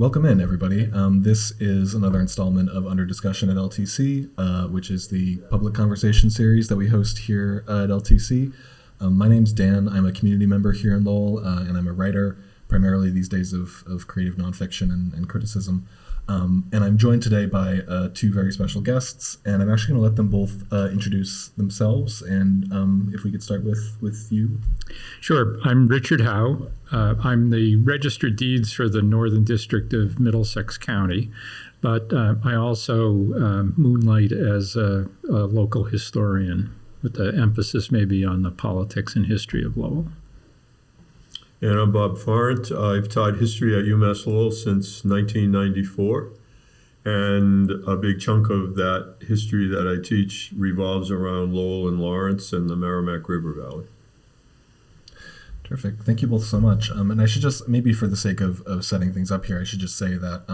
Welcome in, everybody. This is another installment of UnderDiscussion at LTC, which is the public conversation series that we host here at LTC. My name's Dan. I'm a community member here in Lowell, and I'm a writer, primarily these days of creative nonfiction and criticism. And I'm joined today by two very special guests, and I'm actually going to let them both introduce themselves. And if we could start with you. Sure. I'm Richard Howe. I'm the registered deeds for the Northern District of Middlesex County, but I also moonlight as a local historian, with the emphasis maybe on the politics and history of Lowell. And I'm Bob Farrant. I've taught history at UMass Lowell since 1994. And a big chunk of that history that I teach revolves around Lowell and Lawrence and the Merrimack River Valley. Terrific. Thank you both so much. And I should just, maybe for the sake of setting things up here, I should just say that,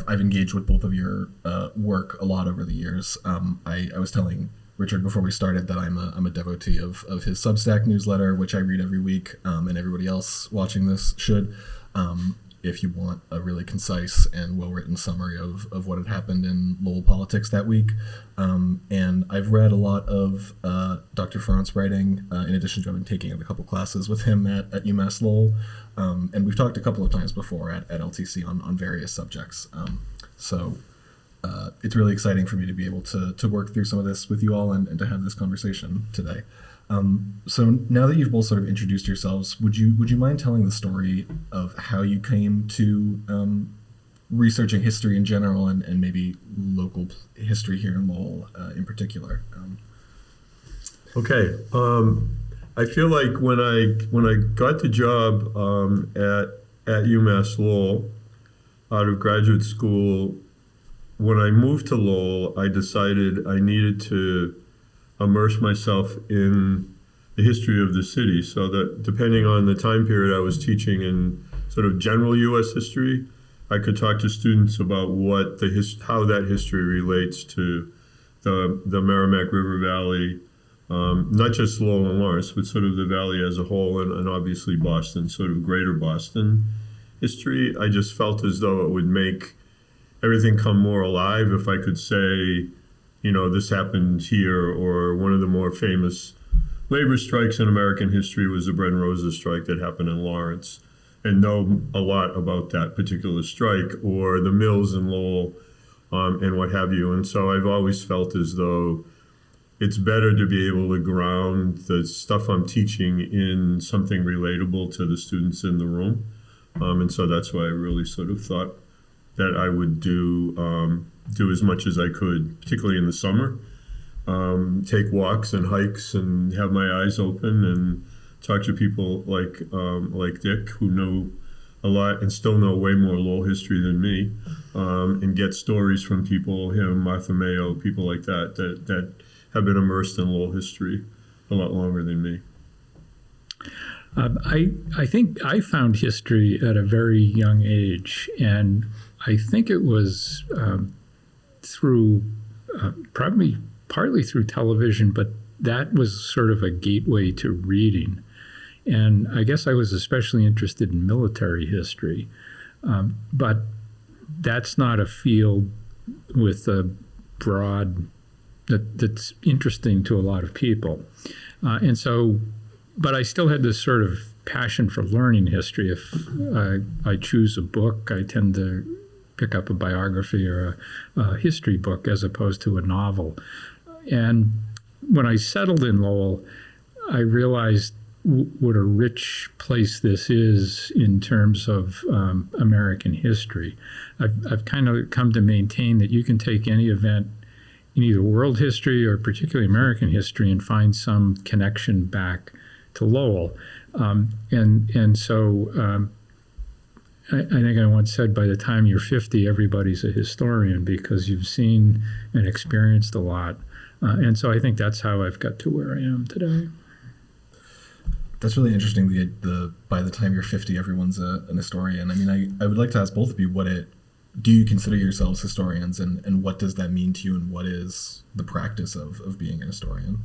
I've engaged with both of your work a lot over the years. I was telling Richard before we started that I'm a devotee of his Substack newsletter, which I read every week, and everybody else watching this should. If you want a really concise and well-written summary of what had happened in Lowell politics that week. And I've read a lot of Dr. Farrant's writing, in addition to having taken a couple classes with him at UMass Lowell. And we've talked a couple of times before at LTC on various subjects. So it's really exciting for me to be able to work through some of this with you all and to have this conversation today. So now that you've both sort of introduced yourselves, would you mind telling the story of how you came to researching history in general and maybe local history here in Lowell in particular? Okay. I feel like when I got the job at UMass Lowell out of graduate school, when I moved to Lowell, I decided I needed to immerse myself in the history of the city, so that depending on the time period I was teaching in sort of general U.S. history, I could talk to students about how that history relates to the Merrimack River Valley, not just Lowell and Lawrence, but sort of the valley as a whole, and obviously Boston, sort of greater Boston history. I just felt as though it would make everything come more alive if I could say, this happened here, or one of the more famous labor strikes in American history was the Bread and Roses strike that happened in Lawrence, and know a lot about that particular strike, or the mills in Lowell, and what have you. And so I've always felt as though it's better to be able to ground the stuff I'm teaching in something relatable to the students in the room. And so that's why I really sort of thought that I would do as much as I could, particularly in the summer. Take walks and hikes and have my eyes open and talk to people like Dick, who know a lot and still know way more Lowell history than me, and get stories from people, him, Martha Mayo, people like that have been immersed in Lowell history a lot longer than me. I think I found history at a very young age, and I think it was through probably partly through television, but that was sort of a gateway to reading. And I guess I was especially interested in military history, but that's not a field with a broad that's interesting to a lot of people. But I still had this sort of passion for learning history. If I choose a book, I tend to pick up a biography or a history book as opposed to a novel. And when I settled in Lowell, I realized what a rich place this is in terms of American history. I've kind of come to maintain that you can take any event in either world history or particularly American history and find some connection back to Lowell. So I think I once said, by the time you're 50, everybody's a historian because you've seen and experienced a lot. And so I think that's how I've got to where I am today. That's really interesting. The by the time you're 50, everyone's an historian. I mean, I would like to ask both of you, do you consider yourselves historians, and what does that mean to you, and what is the practice of being a historian?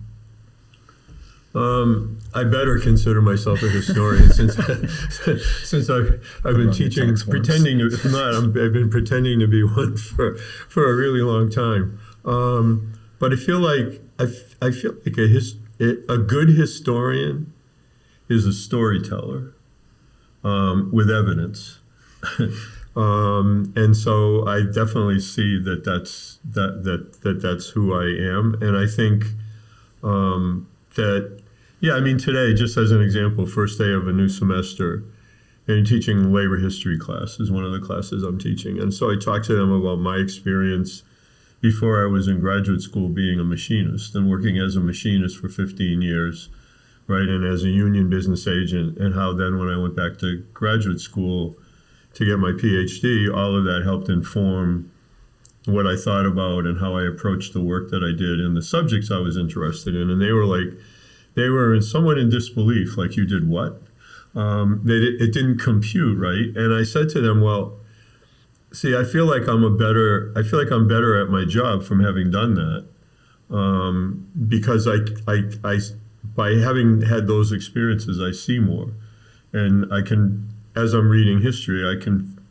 I better consider myself a historian since I've been teaching, pretending to. If not, I've been pretending to be one for a really long time. But I feel like a good historian is a storyteller with evidence, and so I definitely see that's who I am, and I think that. Yeah, I mean, today, just as an example, first day of a new semester, and teaching labor history class is one of the classes I'm teaching. And so I talked to them about my experience before I was in graduate school being a machinist and working as a machinist for 15 years, right, and as a union business agent, and how then when I went back to graduate school to get my PhD, all of that helped inform what I thought about and how I approached the work that I did and the subjects I was interested in. And they were somewhat in disbelief, like, you did what? It didn't compute, right? And I said to them, well, see, I feel like I'm better at my job from having done that, because I by having had those experiences, I see more, and I can, as I'm reading history,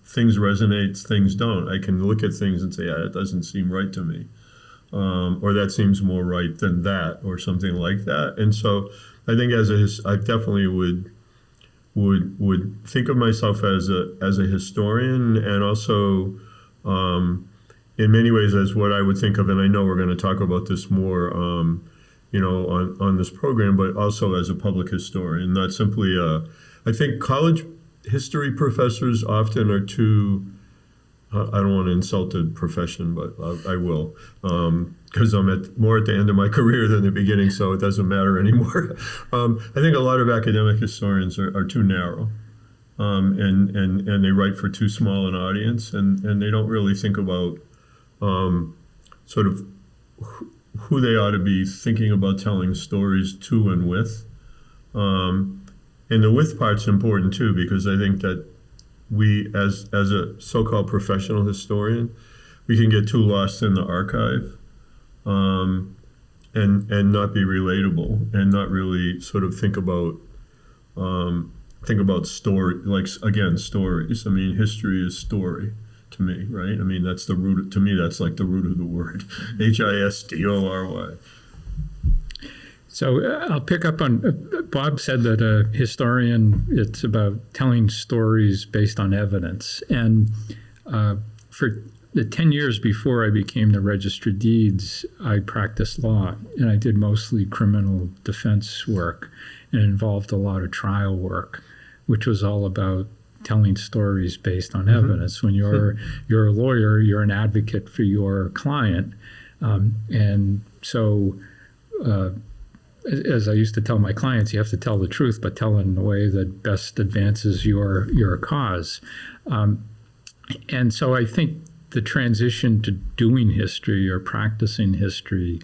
things resonate, things don't. I can look at things and say, yeah, that doesn't seem right to me. Or that seems more right than that, or something like that. And so I think I definitely would think of myself as a historian, and also in many ways as what I would think of, and I know we're going to talk about this more, on this program, but also as a public historian, not simply I think college history professors often are too. I don't want to insult the profession, but I will, because I'm more at the end of my career than the beginning, so it doesn't matter anymore. I think a lot of academic historians are too narrow, and they write for too small an audience, and they don't really think about sort of who they ought to be thinking about telling stories to and with. And the with part's important too, because I think that we, as a so-called professional historian, we can get too lost in the archive, and not be relatable, and not really sort of think about story, like, again, stories. I mean, history is story to me, right? I mean, that's the root. To me, that's like the root of the word, HISTORY. So I'll pick up on, Bob said that a historian, it's about telling stories based on evidence. And for the 10 years before I became the Register of Deeds, I practiced law, and I did mostly criminal defense work, and it involved a lot of trial work, which was all about telling stories based on evidence. When you're a lawyer, you're an advocate for your client. And so as I used to tell my clients, you have to tell the truth, but tell it in a way that best advances your cause. And so I think the transition to doing history or practicing history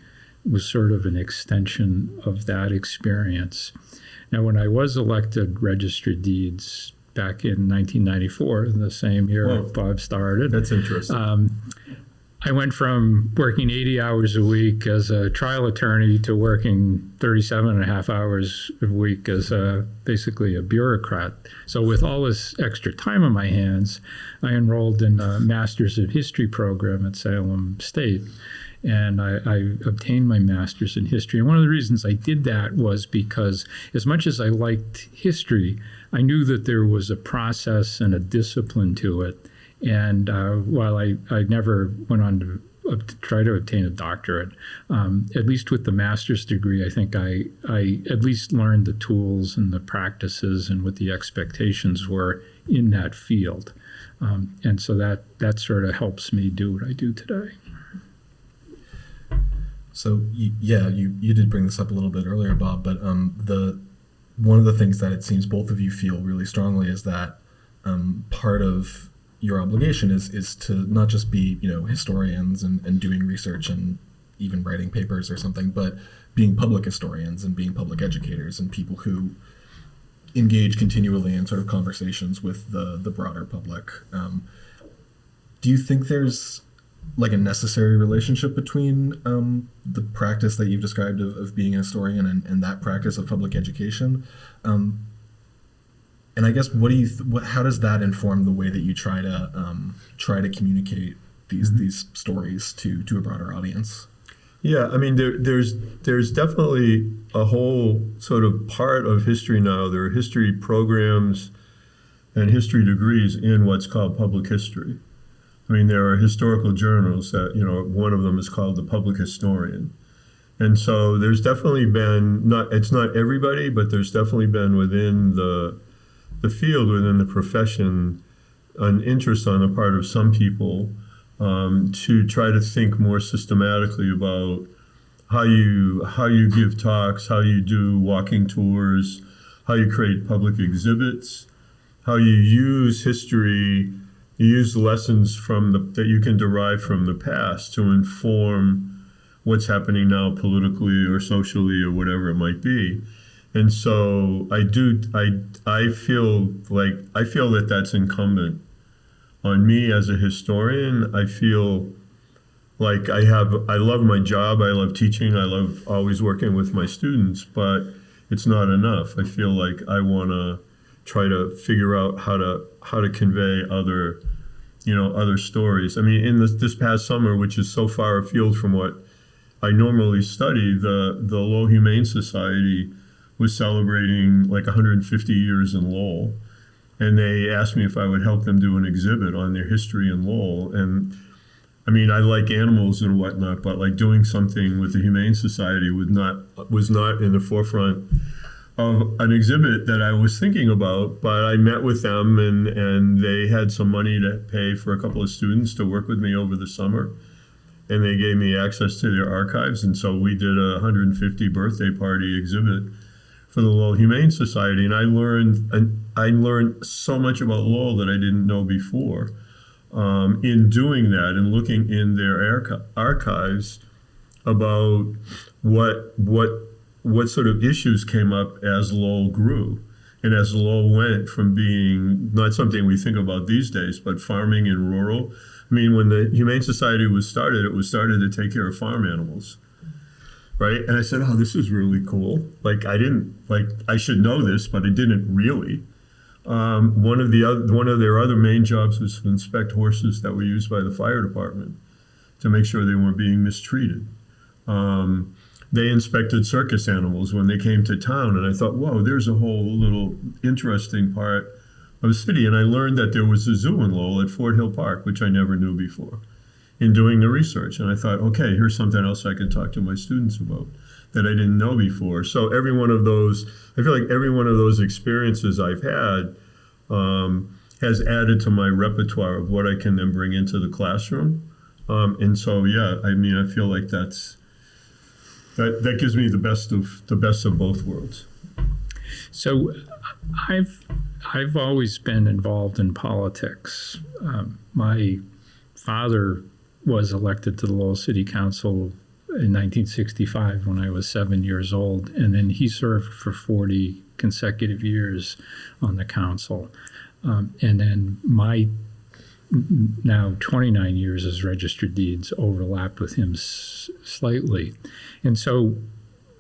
was sort of an extension of that experience. Now, when I was elected Register of Deeds back in 1994, the same year Bob started. That's interesting. I went from working 80 hours a week as a trial attorney to working 37 and a half hours a week as basically a bureaucrat. So with all this extra time on my hands, I enrolled in a Master's of History program at Salem State. And I obtained my master's in history. And one of the reasons I did that was because as much as I liked history, I knew that there was a process and a discipline to it. And while I never went on to try to obtain a doctorate, at least with the master's degree, I think I at least learned the tools and the practices and what the expectations were in that field. And so that sort of helps me do what I do today. So you did bring this up a little bit earlier, Bob, but one of the things that it seems both of you feel really strongly is that part of your obligation is to not just be, historians and doing research and even writing papers or something, but being public historians and being public educators and people who engage continually in sort of conversations with the broader public. Do you think there's like a necessary relationship between the practice that you've described of being a historian and that practice of public education. And I guess how does that inform the way that you try to communicate these stories to a broader audience? Yeah, I mean, there's definitely a whole sort of part of history now. There are history programs and history degrees in what's called public history. I mean, there are historical journals that, one of them is called the Public Historian. And so there's definitely been, it's not everybody, but there's definitely been within the field, within the profession, an interest on the part of some people to try to think more systematically about how you give talks, how you do walking tours, how you create public exhibits, how you use history, you use lessons that you can derive from the past to inform what's happening now politically or socially or whatever it might be. And so I feel that that's incumbent on me as a historian. I feel like I love my job, I love teaching, I love always working with my students, but it's not enough. I feel like I want to try to figure out how to convey other stories. I mean, in this past summer, which is so far afield from what I normally study, the Lowell Humane Society was celebrating like 150 years in Lowell. And they asked me if I would help them do an exhibit on their history in Lowell. And I mean, I like animals and whatnot, but like doing something with the Humane Society was not in the forefront of an exhibit that I was thinking about. But I met with them and they had some money to pay for a couple of students to work with me over the summer. And they gave me access to their archives. And so we did a 150 birthday party exhibit for the Lowell Humane Society, and I learned so much about Lowell that I didn't know before. In doing that and looking in their archives about what sort of issues came up as Lowell grew, and as Lowell went from being not something we think about these days, but farming and rural. I mean, when the Humane Society was started, it was started to take care of farm animals. Right? And I said, oh, this is really cool. I should know this, but I didn't really. One of their other main jobs was to inspect horses that were used by the fire department to make sure they weren't being mistreated. They inspected circus animals when they came to town, and I thought, whoa, there's a whole little interesting part of the city. And I learned that there was a zoo in Lowell at Fort Hill Park, which I never knew before, in doing the research. And I thought, okay, here's something else I can talk to my students about that I didn't know before. So I feel like every one of those experiences I've had has added to my repertoire of what I can then bring into the classroom. And so, yeah, I mean, I feel like that gives me the best of both worlds. So I've always been involved in politics. My father was elected to the Lowell City Council in 1965 when I was 7 years old, and then he served for 40 consecutive years on the council. And then my now 29 years as registered deeds overlapped with him slightly. And so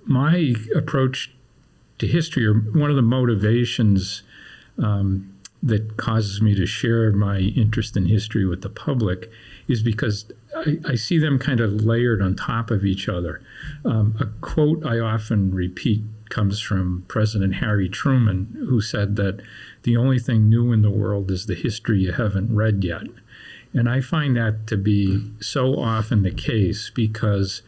my approach to history, or one of the motivations that causes me to share my interest in history with the public, is because I see them kind of layered on top of each other. A quote I often repeat comes from President Harry Truman, who said that the only thing new in the world is the history you haven't read yet. And I find that to be so often the case, because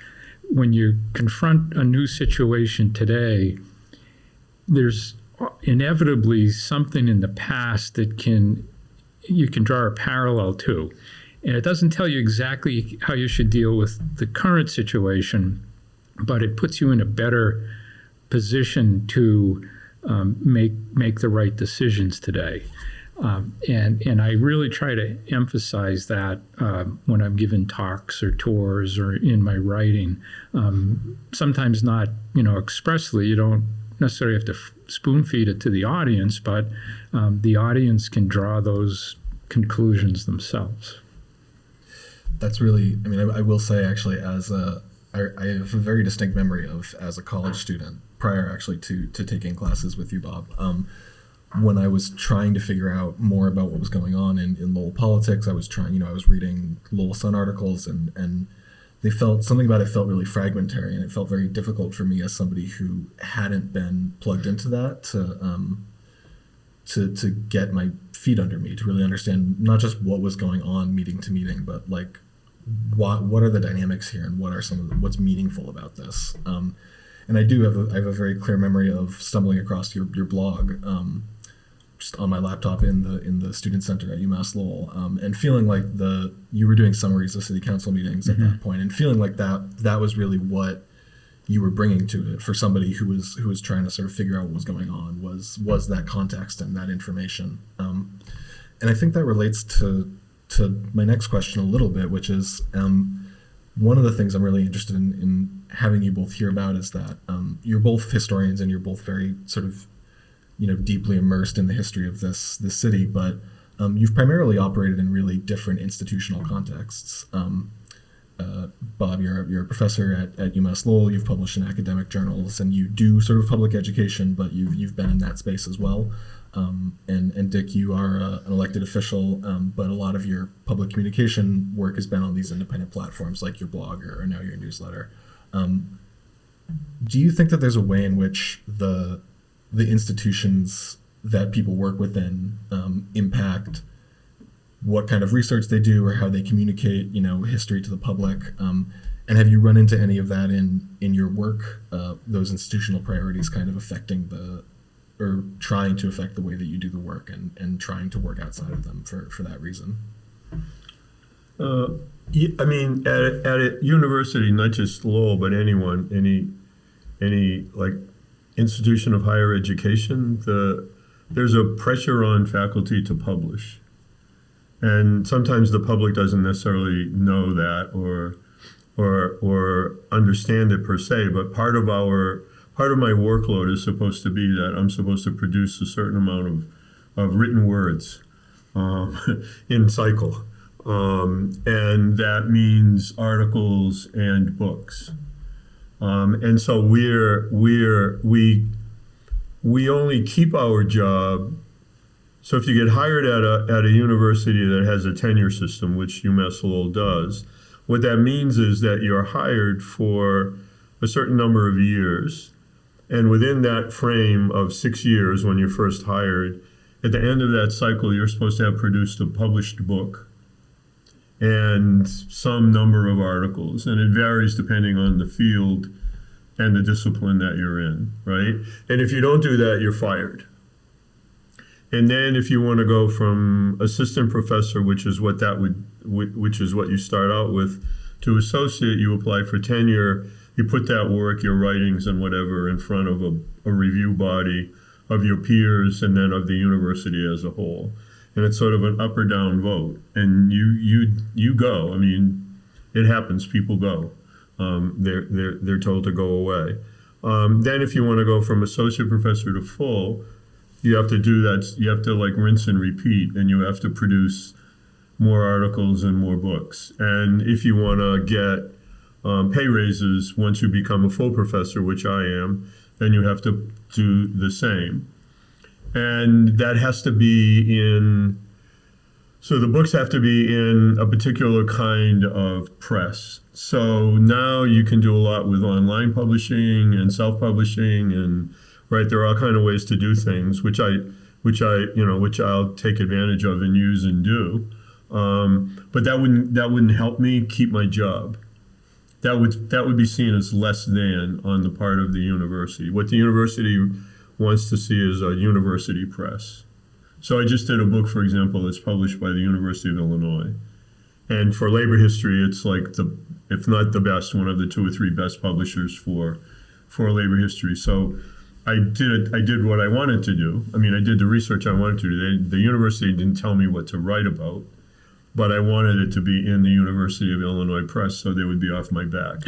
when you confront a new situation today, there's inevitably something in the past that you can draw a parallel to. And it doesn't tell you exactly how you should deal with the current situation, but it puts you in a better position to make the right decisions today. And I really try to emphasize that when I'm giving talks or tours or in my writing. Sometimes not, expressly. You don't necessarily have to spoon feed it to the audience, but the audience can draw those conclusions themselves. That's really, I mean, I will say actually, I have a very distinct memory of as a college student prior actually to taking classes with you, Bob. When I was trying to figure out more about what was going on in Lowell politics, I was trying, I was reading Lowell Sun articles, and they felt, something about it felt really fragmentary, and it felt very difficult for me as somebody who hadn't been plugged into that to get my feet under me, to really understand not just what was going on meeting to meeting, but like what are the dynamics here, and what are some of what's meaningful about this. And I do have I have a very clear memory of stumbling across your blog just on my laptop in the student center at UMass Lowell, and feeling like you were doing summaries of city council meetings at that point, and feeling like that was really what you were bringing to it for somebody who was trying to sort of figure out what was going on, was that context and that information. And I think that relates to my next question a little bit, which is one of the things I'm really interested in having you both hear about is that you're both historians, and you're both very sort of deeply immersed in the history of this city, but you've primarily operated in really different institutional contexts. Bob, you're a professor at UMass Lowell. You've published in academic journals, and you do sort of public education, but you've been in that space as well. And Dick, you are an elected official, but a lot of your public communication work has been on these independent platforms like your blog or now your newsletter. Do you think that there's a way in which the institutions that people work within impact what kind of research they do or how they communicate, history to the public? And have you run into any of that in your work, those institutional priorities kind of affecting or trying to affect the way that you do the work, and trying to work outside of them for that reason? I mean, at a university, not just Lowell, but anyone, any like institution of higher education, there's a pressure on faculty to publish. And sometimes the public doesn't necessarily know that or understand it per se, but part of my workload is supposed to be that I'm supposed to produce a certain amount of written words in cycle. And that means articles and books. And so we only keep our job. So if you get hired at a university that has a tenure system, which UMass Lowell does, what that means is that you're hired for a certain number of years. And within that frame of 6 years when you're first hired, at the end of that cycle, you're supposed to have produced a published book and some number of articles. And it varies depending on the field and the discipline that you're in, right? And if you don't do that, you're fired. And then if you want to go from assistant professor, which is what you start out with, to associate, you apply for tenure, you put that work, your writings and whatever, in front of a review body of your peers and then of the university as a whole. And it's sort of an up or down vote. And you go. I mean, it happens, people go. They're told to go away. Then if you want to go from associate professor to full, you have to do that. You have to like rinse and repeat, and you have to produce more articles and more books. And if you want to get pay raises once you become a full professor, which I am, then you have to do the same. And that has to be so the books have to be in a particular kind of press. So now you can do a lot with online publishing and self-publishing, and right, there are all kind of ways to do things, which I'll take advantage of and use and do. But that wouldn't help me keep my job. That would be seen as less than on the part of the university. What the university wants to see is a university press. So I just did a book, for example, that's published by the University of Illinois. And for labor history, it's like if not the best, one of the 2 or 3 best publishers for labor history. So I did what I wanted to do. I mean, I did the research I wanted to do. The university didn't tell me what to write about, but I wanted it to be in the University of Illinois Press, so they would be off my back.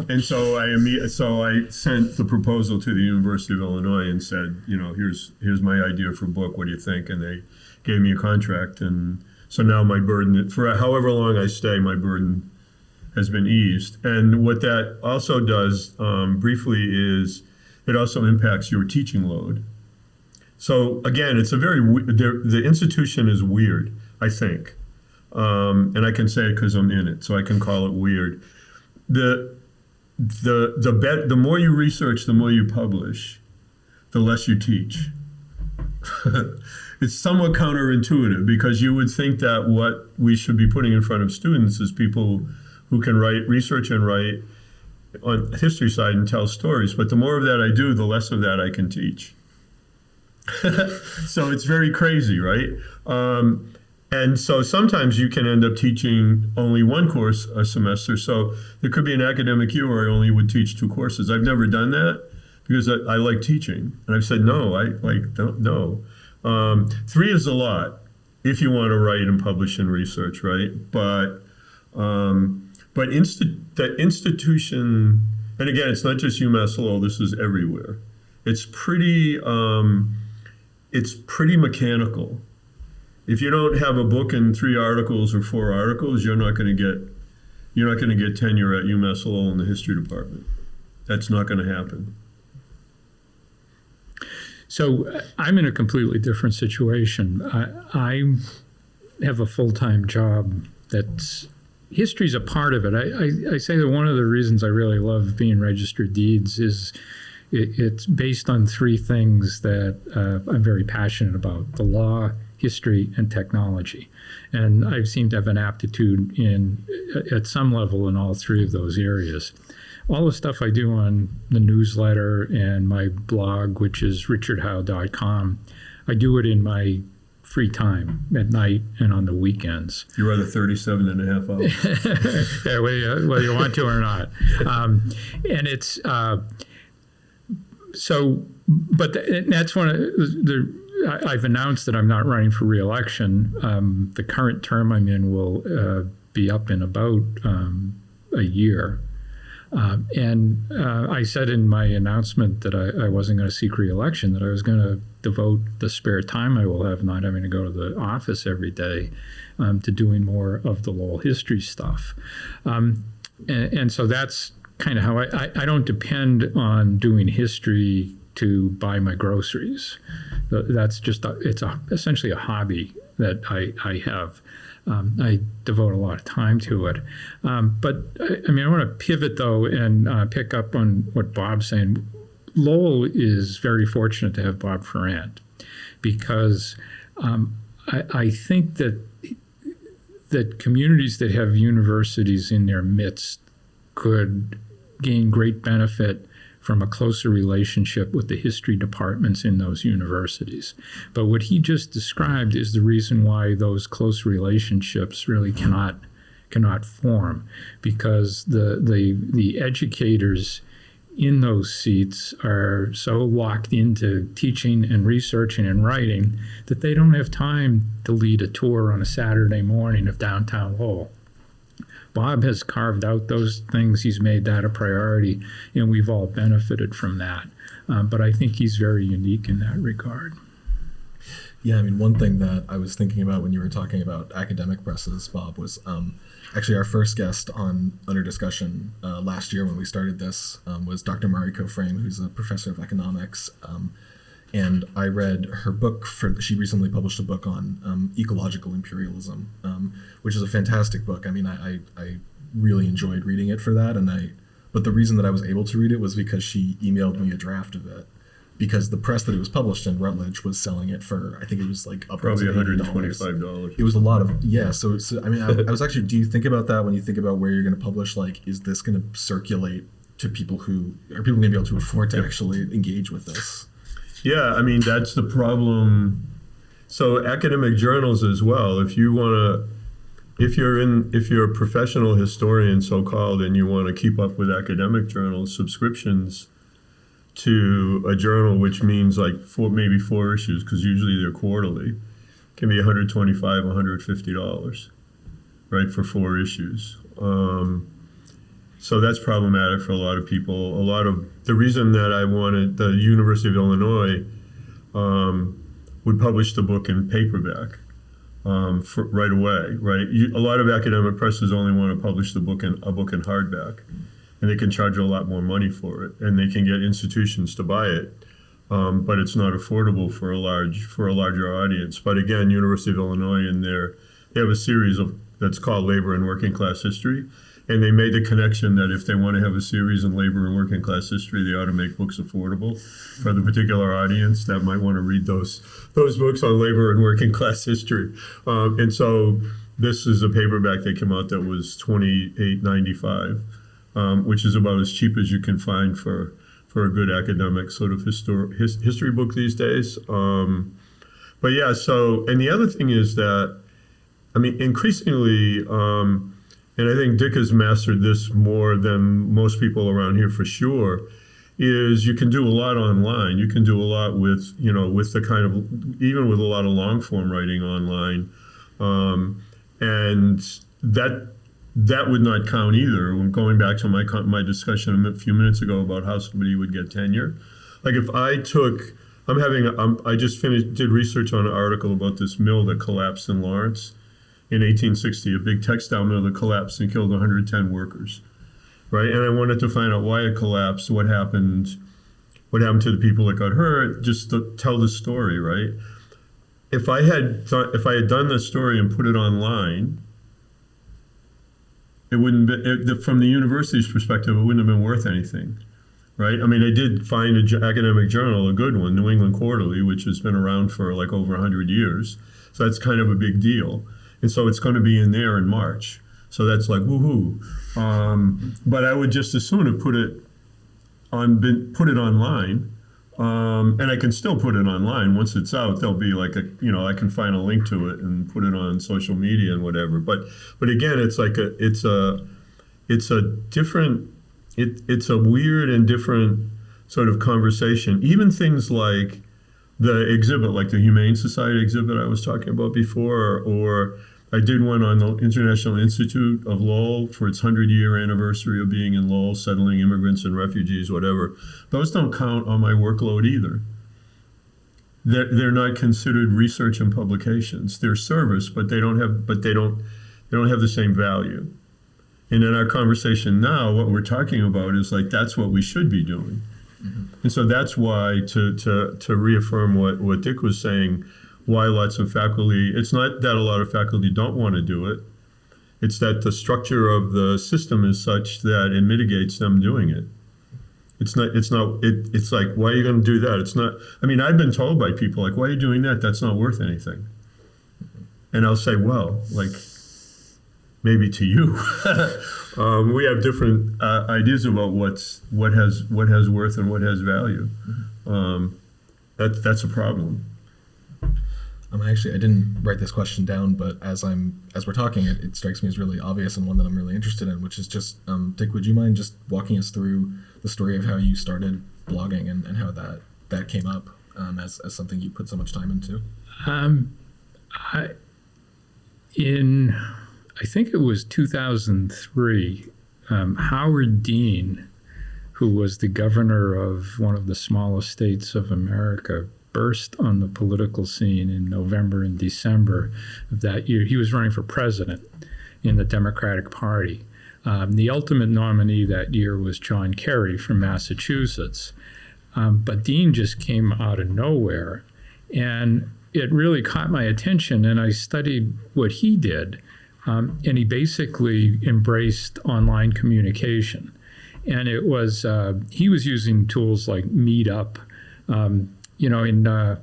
And so I sent the proposal to the University of Illinois and said, here's my idea for a book. What do you think? And they gave me a contract, and So now my burden, for however long I stay, my burden has been eased. And what that also does, briefly, is it also impacts your teaching load. So again, it's a the institution is weird, I think. And I can say it because I'm in it, so I can call it weird. The more you research, the more you publish, the less you teach. It's somewhat counterintuitive, because you would think that what we should be putting in front of students is people who can research and write on the history side and tell stories. But the more of that I do, the less of that I can teach. So it's very crazy, right? And so sometimes you can end up teaching only one course a semester. So there could be an academic year where I only would teach 2 courses. I've never done that because I like teaching. And I've said, no, don't know. 3 is a lot if you want to write and publish and research, right? But the institution, and again, it's not just UMass Lowell, this is everywhere. It's pretty mechanical. If you don't have a book and 3 articles or 4 articles, you're not going to get tenure at UMass Lowell in the history department. That's not going to happen. So I'm in a completely different situation. I have a full-time job that's history's a part of it. I say that one of the reasons I really love being registered deeds is it's based on 3 things that I'm very passionate about: the law, history, and technology. And I seem to have an aptitude at some level in all 3 of those areas. All the stuff I do on the newsletter and my blog, which is richardhowe.com, I do it in my free time at night and on the weekends. You're at 37 and a half hours. Yeah, whether you want to or not. And it's that's one of I've announced that I'm not running for re-election. The current term I'm in will be up in about a year. And I said in my announcement that I wasn't going to seek re-election, that I was going to devote the spare time I will have, not having to go to the office every day, to doing more of the Lowell history stuff. And so that's kind of how I don't depend on doing history to buy my groceries. That's just, essentially a hobby that I have. I devote a lot of time to it. But I want to pivot, though, and pick up on what Bob's saying. Lowell is very fortunate to have Bob Ferrand, because I think that communities that have universities in their midst could gain great benefit from a closer relationship with the history departments in those universities. But what he just described is the reason why those close relationships really cannot form, because the educators in those seats are so locked into teaching and researching and writing that they don't have time to lead a tour on a Saturday morning of downtown Lowell. Bob has carved out those things. He's made that a priority, and we've all benefited from that. But I think he's very unique in that regard. Yeah, one thing that I was thinking about when you were talking about academic presses, Bob, was actually our first guest on UnderDiscussion last year when we started this was Dr. Mariko Frame, who's a professor of economics. And I read her book. She recently published a book on ecological imperialism, which is a fantastic book. I really enjoyed reading it for that. But the reason that I was able to read it was because she emailed me a draft of it, because the press that it was published in, Rutledge, was selling it for, I think it was like upwards probably of $125. It was a lot of, yeah. So I was actually, do you think about that when you think about where you're going to publish? Like, is this going to circulate to people going to be able to afford to actually engage with this? Yeah, that's the problem. So academic journals as well. If you're a professional historian, so-called, and you want to keep up with academic journals, subscriptions to a journal, which means like maybe 4 issues, because usually they're quarterly, can be $125, $150, right, for 4 issues. So that's problematic for a lot of people. The reason that I wanted the University of Illinois would publish the book in paperback for right away, right? A lot of academic presses only want to publish a book in hardback, and they can charge a lot more money for it, and they can get institutions to buy it, but it's not affordable for a larger audience. But again, University of Illinois, they have a series that's called Labor and Working Class History. And they made the connection that if they want to have a series in labor and working class history, they ought to make books affordable for the particular audience that might want to read those books on labor and working class history. And so this is a paperback that came out that was $28.95, which is about as cheap as you can find for a good academic sort of history book these days. But yeah, and the other thing is that, I mean, increasingly, and I think Dick has mastered this more than most people around here for sure, is you can do a lot online. You can do a lot with the kind of, even with a lot of long form writing online. And that would not count either. When going back to my discussion a few minutes ago about how somebody would get tenure. Like if I did research on an article about this mill that collapsed in Lawrence in 1860, a big textile mill that collapsed and killed 110 workers, right? And I wanted to find out why it collapsed, what happened to the people that got hurt, just to tell the story, right? If I had done this story and put it online, it wouldn't be, from the university's perspective, it wouldn't have been worth anything, right? I mean, I did find an academic journal, a good one, New England Quarterly, which has been around for like over 100 years. So that's kind of a big deal. And so it's going to be in there in March. So that's like, woohoo. But I would just as soon have put it online. And I can still put it online. Once it's out, there'll be like I can find a link to it and put it on social media and whatever. But again, it's like it's a weird and different sort of conversation. Even things like the exhibit, like the Humane Society exhibit I was talking about before, or I did one on the International Institute of Lowell for its 100-year anniversary of being in Lowell, settling immigrants and refugees, whatever. Those don't count on my workload either. They're not considered research and publications. They're service, but they don't have the same value. And in our conversation now, what we're talking about is like that's what we should be doing. Mm-hmm. And so that's why, to reaffirm what Dick was saying, why lots of faculty, it's not that a lot of faculty don't want to do it. It's that the structure of the system is such that it mitigates them doing it. It's like, why are you going to do that? It's not, I mean, I've been told by people like, why are you doing that? That's not worth anything. And I'll say, well, like, maybe to you. We have different ideas about what has worth and what has value. That's a problem. Actually, I didn't write this question down, but as we're talking, it strikes me as really obvious and one that I'm really interested in, which is just, Dick, would you mind just walking us through the story of how you started blogging and how that came up as something you put so much time into? I think it was 2003, Howard Dean, who was the governor of one of the smallest states of America, burst on the political scene in November and December of that year. He was running for president in the Democratic Party. The ultimate nominee that year was John Kerry from Massachusetts. But Dean just came out of nowhere, and it really caught my attention, and I studied what he did. And he basically embraced online communication. And it was, he was using tools like Meetup. In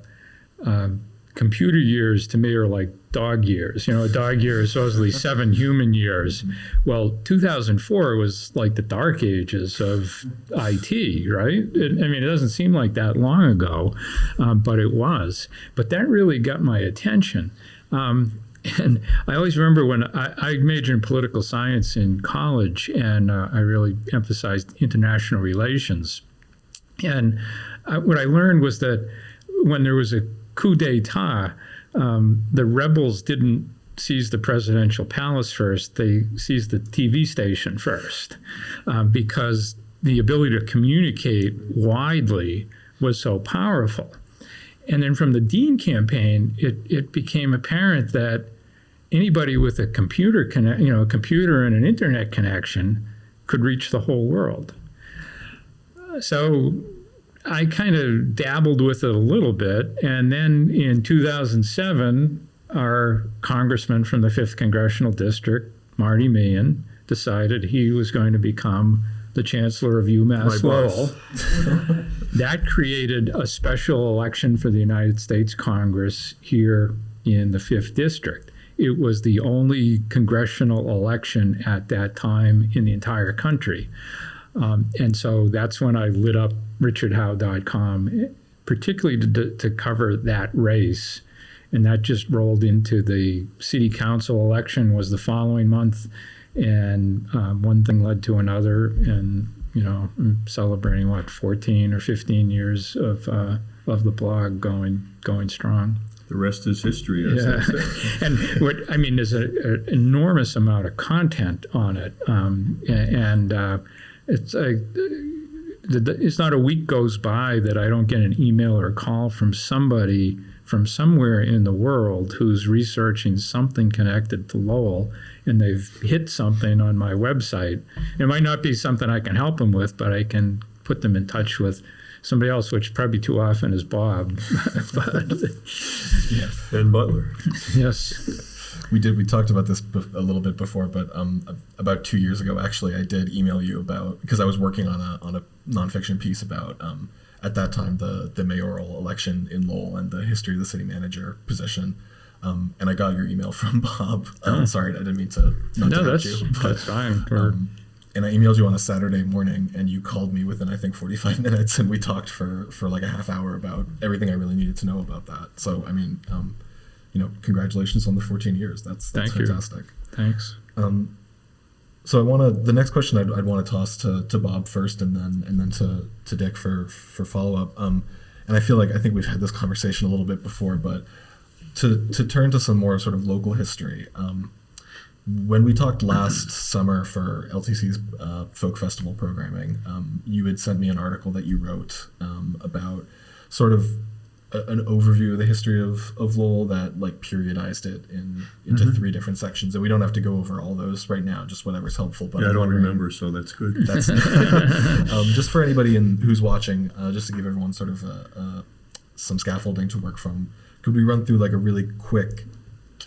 computer years to me are like dog years. A dog year is supposedly 7 human years. Well, 2004 was like the dark ages of IT, right? It doesn't seem like that long ago, but it was. But that really got my attention. And I always remember when I majored in political science in college, and I really emphasized international relations. And what I learned was that when there was a coup d'etat, the rebels didn't seize the presidential palace first, they seized the TV station first, because the ability to communicate widely was so powerful. And then from the Dean campaign, it became apparent that anybody with a computer a computer and an internet connection could reach the whole world. So I kind of dabbled with it a little bit, and then in 2007, our congressman from the 5th Congressional District, Marty Meehan, decided he was going to become the chancellor of UMass Lowell. That created a special election for the United States Congress here in the 5th District. It was the only congressional election at that time in the entire country. And so that's when I lit up richardhowe.com, particularly to cover that race. And that just rolled into the city council election was the following month. And one thing led to another. And, I'm celebrating, 14 or 15 years of the blog going strong. The rest is history, as they say. And there's an enormous amount of content on it. It's not a week goes by that I don't get an email or a call from somebody from somewhere in the world who's researching something connected to Lowell, and they've hit something on my website. It might not be something I can help them with, but I can put them in touch with somebody else, which probably too often is Bob. Ben Butler. Yes. We talked about this a little bit before, but about 2 years ago, actually, I did email you because I was working on a nonfiction piece about at that time the mayoral election in Lowell and the history of the city manager position. And I got your email from Bob. Sorry, I didn't mean to not to hurt you. That's fine. And I emailed you on a Saturday morning, and you called me within, I think, 45 minutes, and we talked for like a half hour about everything I really needed to know about that. So, congratulations on the 14 years. That's fantastic. You. Thanks. So the next question I'd want to toss to Bob first, and then to Dick for follow up. And I think we've had this conversation a little bit before, but to turn to some more sort of local history. When we talked last summer for LTC's Folk Festival programming, you had sent me an article that you wrote about sort of an overview of the history of Lowell that periodized it into 3 different sections. And we don't have to go over all those right now, just whatever's helpful. But I don't remember, so that's good. That's just for anybody who's watching, just to give everyone sort of some scaffolding to work from. Could we run through a really quick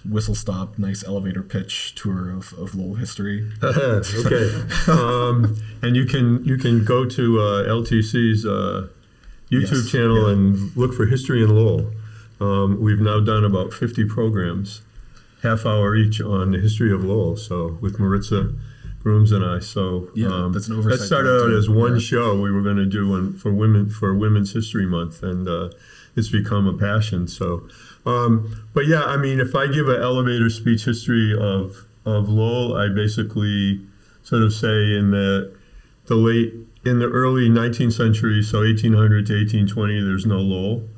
whistle-stop, nice elevator pitch tour of Lowell history? Okay. And you can go to LTC's YouTube channel and look for History in Lowell. We've now done about 50 programs, half hour each on the history of Lowell. So with Maritza Brooms and I. So that's an oversight. That started out as one show we were going to do for Women's History Month, and it's become a passion. So, but yeah, if I give an elevator speech history of Lowell, I basically sort of say in the early 19th century, so 1800 to 1820, there's no Lowell.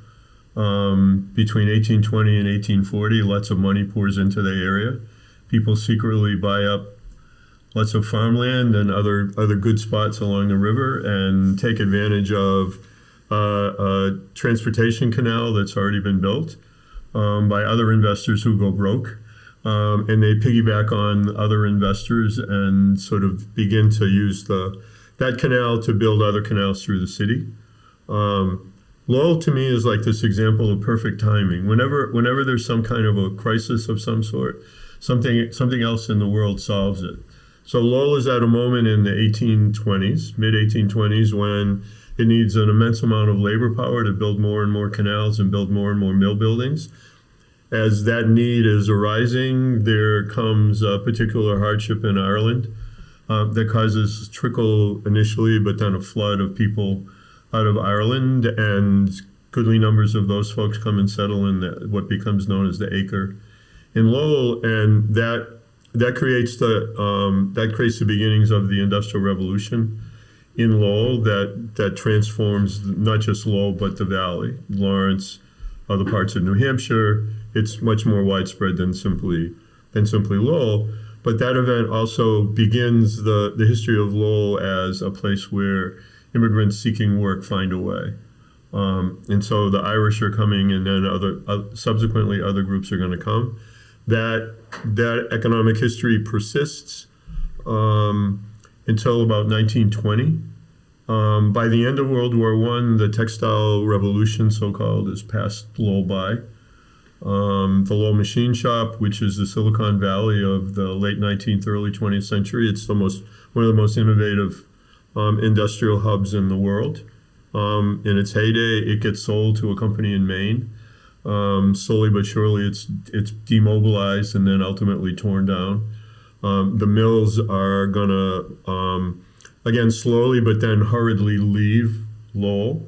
Between 1820 and 1840, lots of money pours into the area. People secretly buy up lots of farmland and other good spots along the river and take advantage of a transportation canal that's already been built by other investors who go broke. And they piggyback on other investors and sort of begin to use that canal to build other canals through the city. Lowell to me is like this example of perfect timing. Whenever there's some kind of a crisis of some sort, something else in the world solves it. So Lowell is at a moment in the 1820s, mid-1820s, when it needs an immense amount of labor power to build more and more canals and build more and more mill buildings. As that need is arising, there comes a particular hardship in Ireland that causes trickle initially, but then a flood of people out of Ireland, and goodly numbers of those folks come and settle in what becomes known as the Acre in Lowell, and that creates the beginnings of the Industrial Revolution in Lowell that transforms not just Lowell but the valley, Lawrence, other parts of New Hampshire. It's much more widespread than simply Lowell. But that event also begins the history of Lowell as a place where immigrants seeking work find a way. And so the Irish are coming, and then subsequently other groups are going to come. That economic history persists until about 1920. By the end of World War I, the textile revolution, so-called, is passed Lowell by. The Lowell Machine Shop, which is the Silicon Valley of the late 19th, early 20th century, it's one of the most innovative industrial hubs in the world. In its heyday, it gets sold to a company in Maine. Slowly but surely, it's demobilized and then ultimately torn down. The mills are gonna, again, slowly but then hurriedly leave Lowell.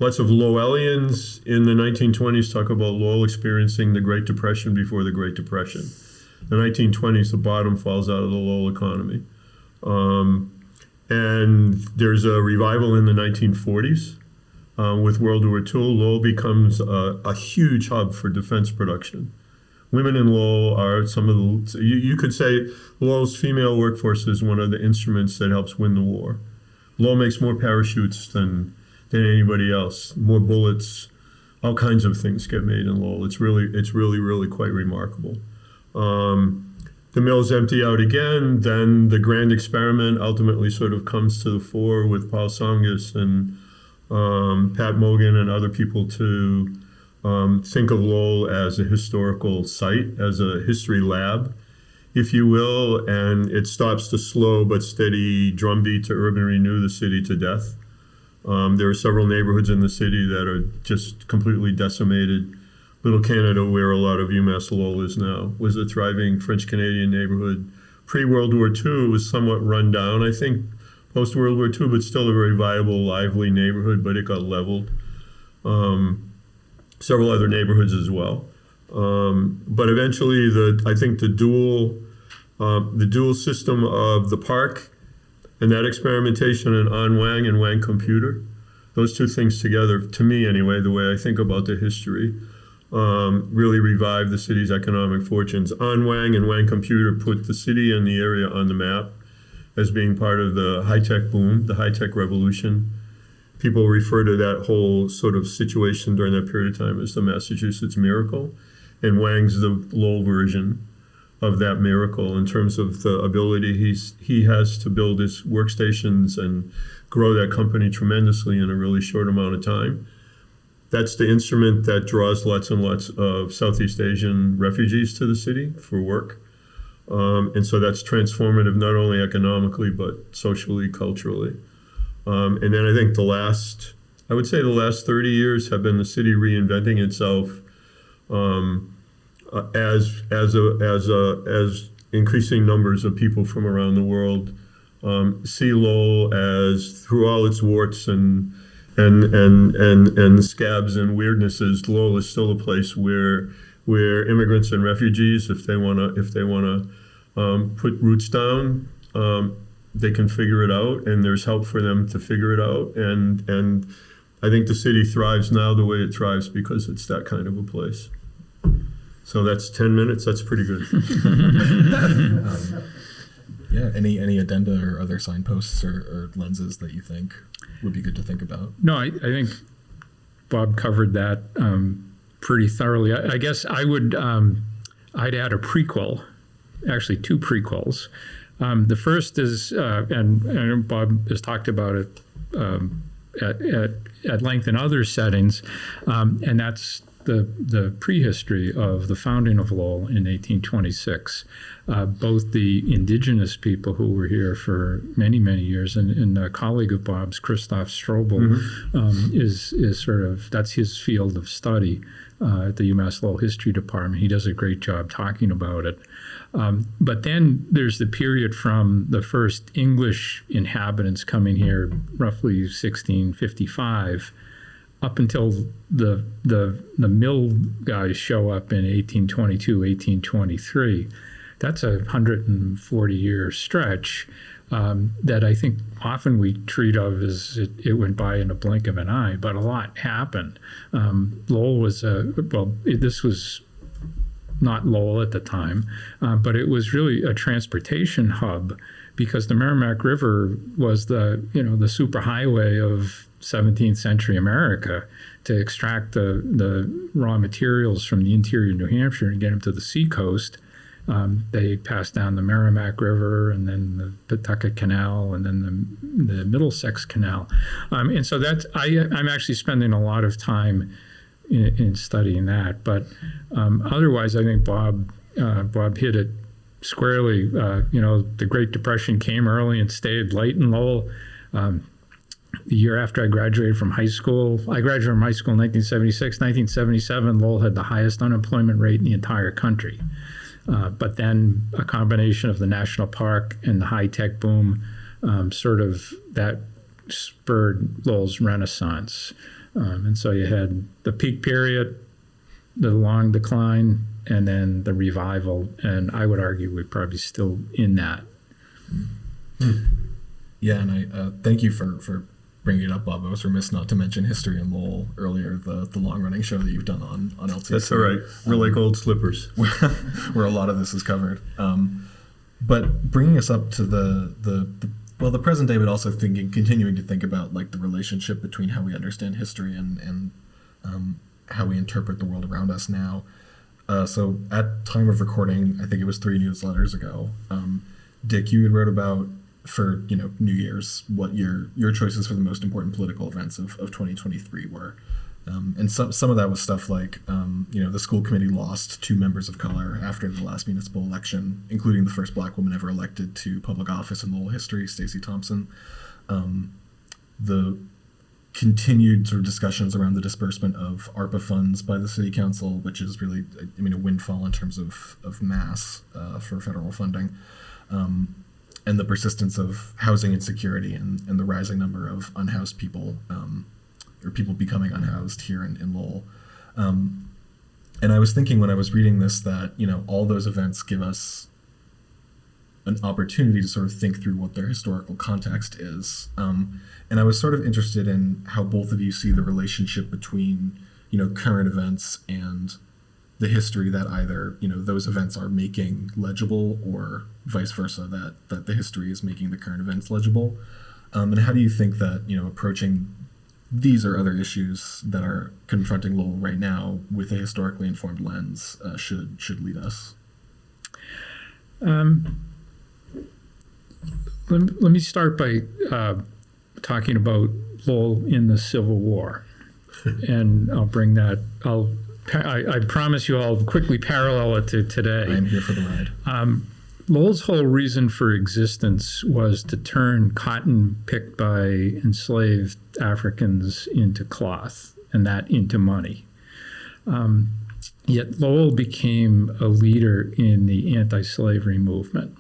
Lots of Lowellians in the 1920s talk about Lowell experiencing the Great Depression before the Great Depression. The 1920s, the bottom falls out of the Lowell economy. And there's a revival in the 1940s. With World War II, Lowell becomes a huge hub for defense production. Women in Lowell are some of the, you could say Lowell's female workforce is one of the instruments that helps win the war. Lowell makes more parachutes than anybody else, more bullets, all kinds of things get made in Lowell. It's really quite remarkable. The mills empty out again, then the grand experiment ultimately sort of comes to the fore with Paul Songus and Pat Mogan and other people to think of Lowell as a historical site, as a history lab, if you will, and it stops the slow but steady drumbeat to urban renew the city to death. There are several neighborhoods in the city that are just completely decimated. Little Canada, where a lot of UMass Lowell is now, was a thriving French-Canadian neighborhood. Pre-World War II, it was somewhat run down, I think, post-World War II, but still a very viable, lively neighborhood, but it got leveled. Several other neighborhoods as well. But eventually, I think the dual system of the park and that experimentation in An Wang and Wang Computer, those two things together, to me anyway, the way I think about the history, really revived the city's economic fortunes. An Wang and Wang Computer put the city and the area on the map as being part of the high-tech boom, the high-tech revolution. People refer to that whole sort of situation during that period of time as the Massachusetts miracle, and Wang's the Lowell version of that miracle in terms of the ability he has to build his workstations and grow that company tremendously in a really short amount of time. That's the instrument that draws lots and lots of Southeast Asian refugees to the city for work. And so that's transformative, not only economically, but socially, culturally. And then I think the last 30 years have been the city reinventing itself as increasing numbers of people from around the world see Lowell as, through all its warts and scabs and weirdnesses, Lowell is still a place where immigrants and refugees, if they wanna put roots down, they can figure it out, and there's help for them to figure it out. And I think the city thrives now the way it thrives because it's that kind of a place. So that's 10 minutes. That's pretty good. Yeah. Any addenda or other signposts or lenses that you think would be good to think about? No, I think Bob covered that pretty thoroughly. I guess I would I'd add a prequel, actually two prequels. The first is, and Bob has talked about it at length in other settings, and that's the prehistory of the founding of Lowell in 1826. Both the indigenous people who were here for many, many years, and a colleague of Bob's, Christoph Strobel, is sort of, that's his field of study at the UMass Lowell History Department. He does a great job talking about it. But then there's the period from the first English inhabitants coming here, roughly 1655, up until the mill guys show up in 1822, 1823. That's a 140-year stretch that I think often we treat of as it went by in a blink of an eye, but a lot happened. Lowell was this was not Lowell at the time, but it was really a transportation hub because the Merrimack River was the superhighway of 17th century America to extract the raw materials from the interior of New Hampshire and get them to the seacoast. They passed down the Merrimack River and then the Pawtucket Canal and then the Middlesex Canal. And so I'm actually spending a lot of time in studying that. But otherwise, I think Bob hit it squarely. The Great Depression came early and stayed late in Lowell. The year after I graduated from high school, I graduated from high school in 1976. 1977, Lowell had the highest unemployment rate in the entire country. But then a combination of the national park and the high-tech boom sort of that spurred Lowell's renaissance. And so you had the peak period, the long decline, and then the revival. And I would argue we're probably still in that. Yeah, and I thank you for bringing it up, Bob. I was remiss not to mention History in Lowell earlier, the long-running show that you've done on LTC. That's all right. We're like old slippers. Where a lot of this is covered. But bringing us up to the present day, but also continuing to think about like the relationship between how we understand history and how we interpret the world around us now. So at time of recording, I think it was 3 newsletters ago, Dick, you had wrote about for New Year's what your choices for the most important political events of 2023 were. And some of that was stuff like, the school committee lost 2 members of color after the last municipal election, including the first black woman ever elected to public office in Lowell history, Stacey Thompson. The continued sort of discussions around the disbursement of ARPA funds by the city council, which is really, a windfall in terms of mass for federal funding. And the persistence of housing insecurity and the rising number of unhoused people, or people becoming unhoused here in Lowell. And I was thinking when I was reading this that, all those events give us an opportunity to sort of think through what their historical context is. And I was sort of interested in how both of you see the relationship between, current events and the history that either, those events are making legible or vice versa, that the history is making the current events legible. And how do you think that, approaching these or other issues that are confronting Lowell right now with a historically informed lens should lead us? Let me start by talking about Lowell in the Civil War. And I'll bring that, I promise you I'll quickly parallel it to today. I'm here for the ride. Lowell's whole reason for existence was to turn cotton picked by enslaved Africans into cloth, and that into money. Yet Lowell became a leader in the anti-slavery movement.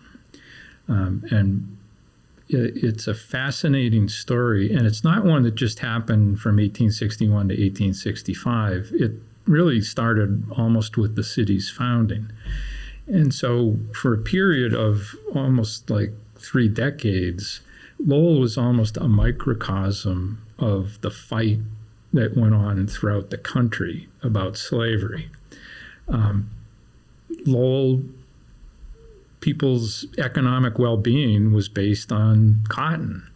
And it's a fascinating story, and it's not one that just happened from 1861 to 1865. It really started almost with the city's founding. And so for a period of almost like 3 decades, Lowell was almost a microcosm of the fight that went on throughout the country about slavery. Lowell, people's economic well-being was based on cotton.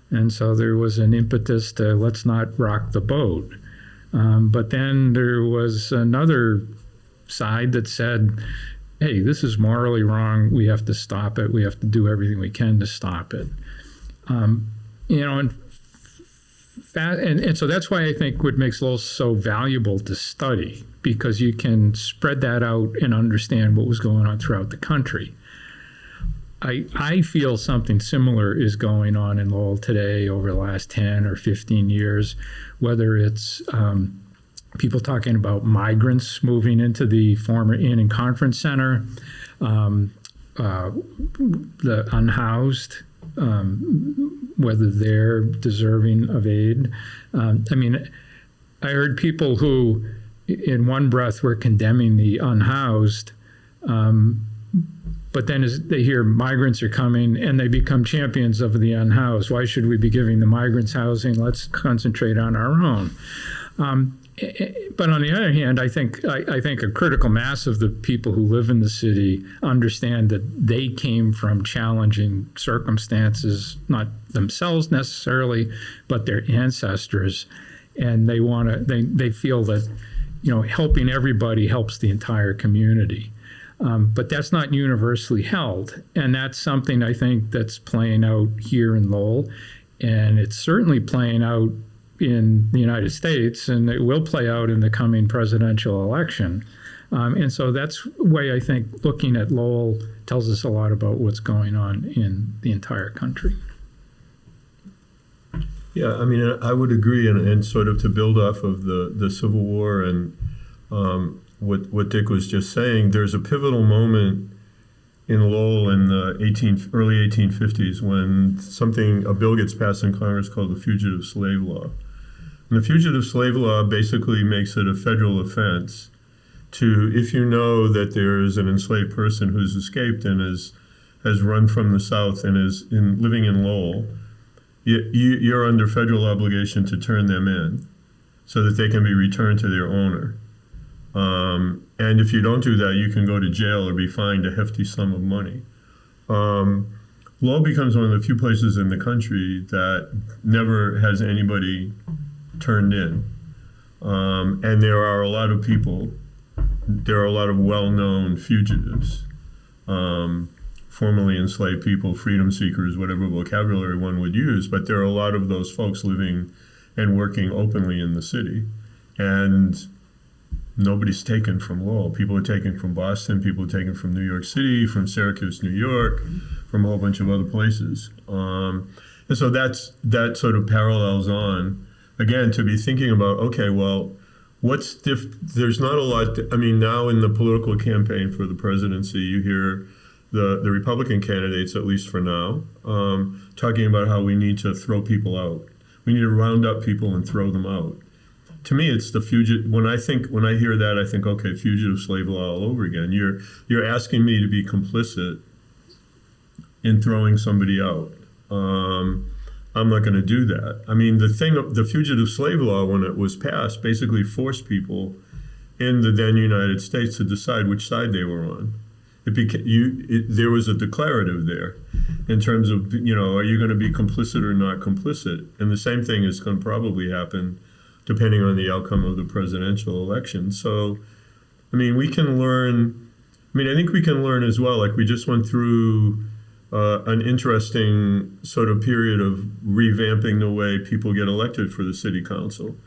And so there was an impetus to let's not rock the boat. But then there was another side that said, hey, this is morally wrong. We have to stop it. We have to do everything we can to stop it. And so that's why I think what makes Lowell so valuable to study, because you can spread that out and understand what was going on throughout the country. I feel something similar is going on in Lowell today over the last 10 or 15 years, whether it's people talking about migrants moving into the former Inn and Conference Center, the unhoused, whether they're deserving of aid. I heard people who in one breath were condemning the unhoused, but then as they hear migrants are coming and they become champions of the unhoused. Why should we be giving the migrants housing? Let's concentrate on our own. But on the other hand, I think a critical mass of the people who live in the city understand that they came from challenging circumstances, not themselves necessarily, but their ancestors, and they feel that, helping everybody helps the entire community. But that's not universally held, and that's something I think that's playing out here in Lowell, and it's certainly playing out in the United States, and it will play out in the coming presidential election. And so that's why I think looking at Lowell tells us a lot about what's going on in the entire country. Yeah, I mean, I would agree, and sort of to build off of the Civil War and what Dick was just saying, there's a pivotal moment in Lowell in the early 1850s when a bill gets passed in Congress called the Fugitive Slave Law. And the Fugitive Slave Law basically makes it a federal offense if you know that there is an enslaved person who's escaped and has run from the South and is living in Lowell, you're under federal obligation to turn them in so that they can be returned to their owner. And if you don't do that, you can go to jail or be fined a hefty sum of money. Lowell becomes one of the few places in the country that never has anybody turned in. And there are a lot of people, there are a lot of well-known fugitives, formerly enslaved people, freedom seekers, whatever vocabulary one would use, but there are a lot of those folks living and working openly in the city. And nobody's taken from Lowell. People are taken from Boston, people are taken from New York City, from Syracuse, New York, from a whole bunch of other places. And so that sort of parallels on, again, to be thinking about, okay, well, there's not a lot, now in the political campaign for the presidency, you hear the Republican candidates, at least for now, talking about how we need to throw people out. We need to round up people and throw them out. To me, it's the fugitive. When I hear that, I think, okay, fugitive slave law all over again. You're asking me to be complicit in throwing somebody out. I'm not going to do that. I mean, the fugitive slave law, when it was passed, basically forced people in the then United States to decide which side they were on. There was a declarative there in terms of, are you going to be complicit or not complicit? And the same thing is going to probably happen depending on the outcome of the presidential election. So, I think we can learn as well, like we just went through an interesting sort of period of revamping the way people get elected for the city council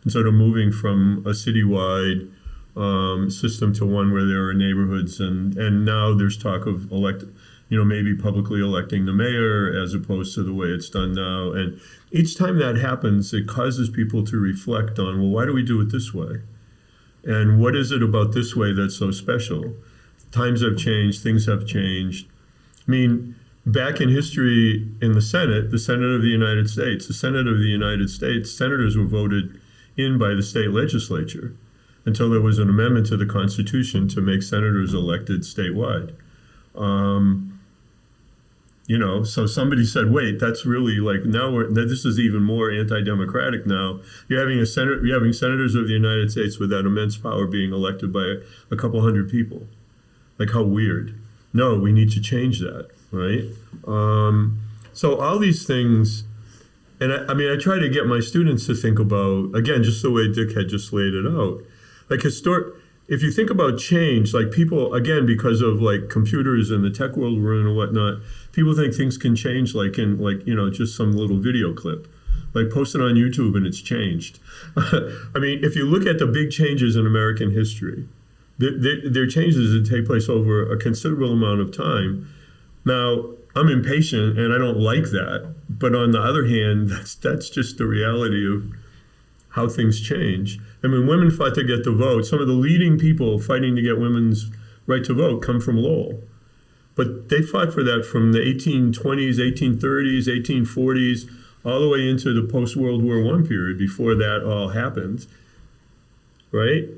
and sort of moving from a citywide system to one where there are neighborhoods, and now there's talk of maybe publicly electing the mayor as opposed to the way it's done now. And each time that happens, it causes people to reflect on, well, why do we do it this way? And what is it about this way that's so special? Times have changed, things have changed. Back in history in the Senate of the United States, senators were voted in by the state legislature until there was an amendment to the Constitution to make senators elected statewide. So somebody said, wait, that's really this is even more anti-democratic now. You're having senators of the United States with that immense power being elected by a couple hundred people. Like, how weird. No, we need to change that, right? So all these things, and I try to get my students to think about, again, just the way Dick had just laid it out, if you think about change, like people, again, because of computers and the tech world we're in and whatnot, people think things can change in just some little video clip, post it on YouTube and it's changed. If you look at the big changes in American history, they're changes that take place over a considerable amount of time. Now, I'm impatient and I don't like that, but on the other hand, that's just the reality of how things change. Women fought to get the vote. Some of the leading people fighting to get women's right to vote come from Lowell. But they fought for that from the 1820s, 1830s, 1840s, all the way into the post-World War I period before that all happened, right?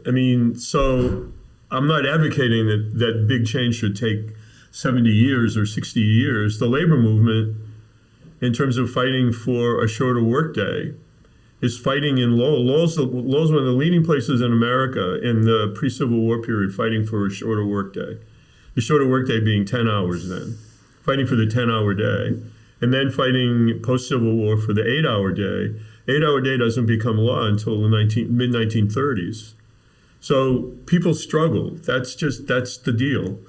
So I'm not advocating that big change should take 70 years or 60 years. The labor movement, in terms of fighting for a shorter workday, is fighting in Lowell. Lowell's one of the leading places in America in the pre-Civil War period, fighting for a shorter workday. The shorter workday being 10 hours then, fighting for the 10-hour day, and then fighting post-Civil War for the 8-hour day. 8-hour day doesn't become law until the mid-1930s. So people struggle. That's the deal.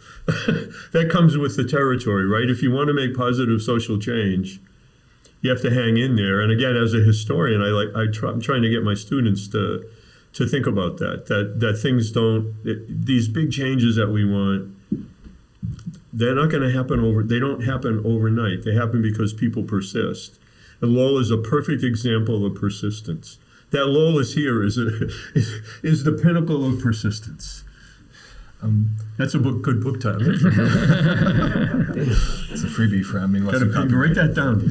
That comes with the territory, right? If you want to make positive social change, you have to hang in there. And again, as a historian, I'm trying to get my students to think about that things these big changes that we want, they're not going to happen they don't happen overnight. They happen because people persist. And Lowell is a perfect example of persistence. That Lowell is here is the pinnacle of persistence. That's a good book title. It's a freebie for write that down.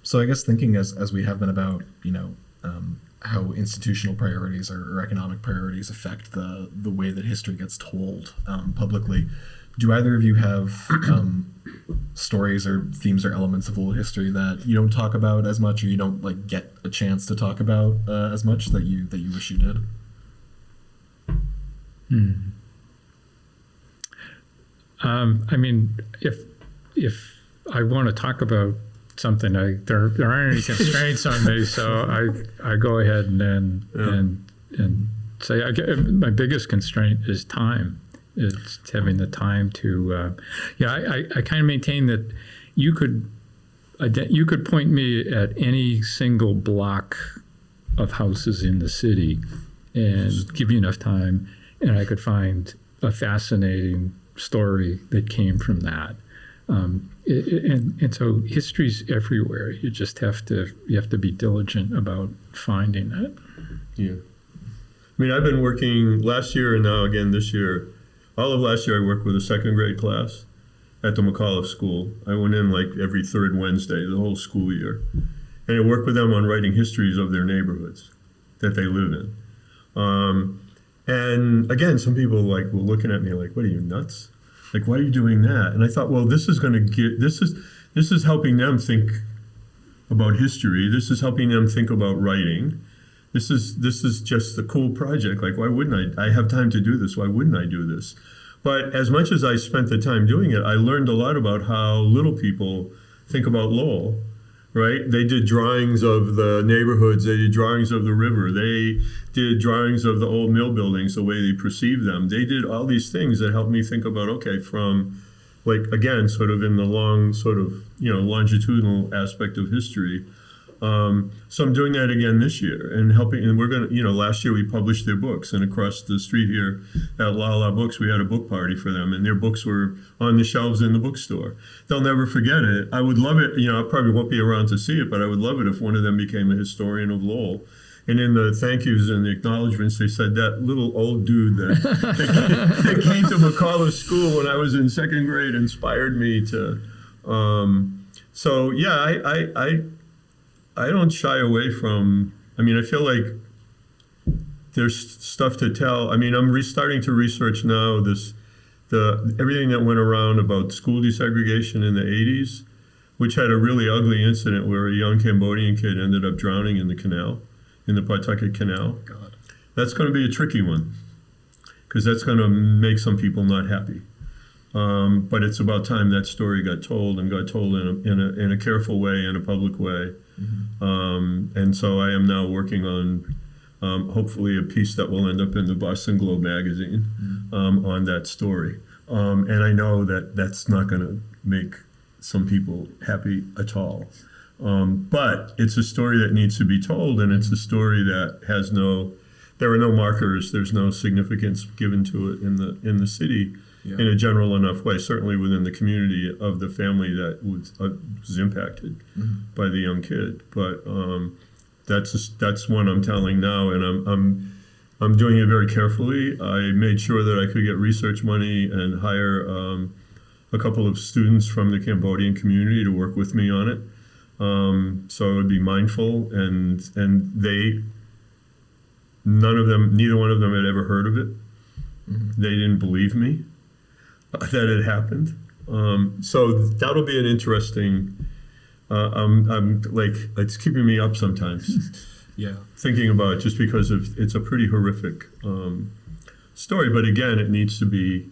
So I guess thinking as we have been about how institutional priorities or economic priorities affect the way that history gets told publicly, do either of you have stories or themes or elements of old history that you don't talk about as much, or you don't get a chance to talk about as much that you wish you did? I mean, if I want to talk about something, there aren't any constraints on me, so I go ahead and say my biggest constraint is time. It's having the time to, I kind of maintain that you could point me at any single block of houses in the city and give me enough time, and I could find a fascinating story that came from that. And so history's everywhere. You just have to be diligent about finding it. Yeah. I mean, I've been working last year and now again this year. All of last year I worked with a second grade class at the McAuliffe School. I went in every third Wednesday, the whole school year. And I worked with them on writing histories of their neighborhoods that they live in. And again, some people were looking at me like, what are you, nuts? Why are you doing that? And I thought, well, this is helping them think about history. This is helping them think about writing. This is just a cool project. Why wouldn't I have time to do this? Why wouldn't I do this? But as much as I spent the time doing it, I learned a lot about how little people think about Lowell, right? They did drawings of the neighborhoods. They did drawings of the river. They did drawings of the old mill buildings, the way they perceived them. They did all these things that helped me think about, okay, from again, sort of in the long longitudinal aspect of history. So I'm doing that again this year and helping, and we're going to, last year we published their books, and across the street here at Lowell Books, we had a book party for them, and their books were on the shelves in the bookstore. They'll never forget it. I would love it, I probably won't be around to see it, but I would love it if one of them became a historian of Lowell. And in the thank yous and the acknowledgments, they said that little old dude that came to McAuliffe School when I was in second grade inspired me to, so yeah, I don't shy away from, I feel like there's stuff to tell. I'm starting to research now everything that went around about school desegregation in the 80s, which had a really ugly incident where a young Cambodian kid ended up drowning in the canal, in the Pawtucket Canal. God. That's going to be a tricky one, because that's going to make some people not happy. But it's about time that story got told, and got told in a careful way, in a public way. Mm-hmm. And so I am now working on hopefully a piece that will end up in the Boston Globe magazine on that story. And I know that that's not going to make some people happy at all. But it's a story that needs to be told, and it's a story that there are no markers, there's no significance given to it in the city. Yeah. In a general enough way, certainly within the community of the family that was impacted by the young kid. But that's one I'm telling now, and I'm doing it very carefully. I made sure that I could get research money and hire a couple of students from the Cambodian community to work with me on it. So I would be mindful, and neither one of them had ever heard of it. Mm-hmm. They didn't believe me that it happened. So that'll be an interesting I'm like, it's keeping me up sometimes. Yeah. Thinking about it, just because it's a pretty horrific story. But again, it needs to be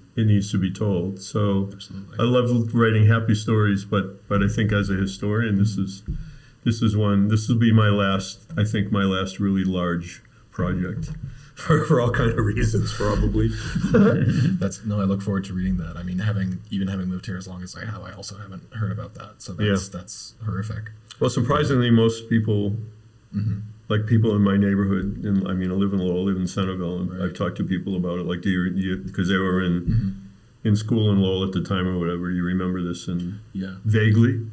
told. So Absolutely. I love writing happy stories, but I think as a historian, this will be my last really large project. For all kind of reasons, probably. I look forward to reading that. I mean, having lived here as long as I have, I also haven't heard about that. So that's horrific. Well, surprisingly, most people, like people in my neighborhood, and I mean, I live in Lowell, I live in Centerville, and I've talked to people about it. Like, because they were in school in Lowell at the time or whatever. You remember this, and vaguely,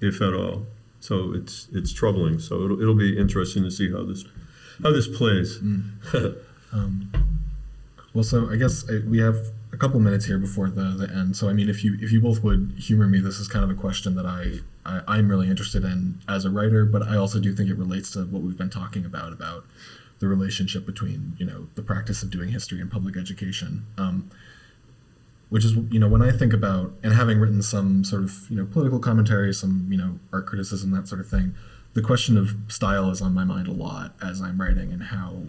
if at all. So it's troubling. So it'll be interesting to see how this plays. Well, so I guess we have a couple minutes here before the end. So I mean, if you both would humor me, this is kind of a question that I'm really interested in as a writer, but I also do think it relates to what we've been talking about the relationship between the practice of doing history and public education. Which is, when I think about, and having written some sort of, political commentary, some, art criticism, that sort of thing, the question of style is on my mind a lot as I'm writing, and how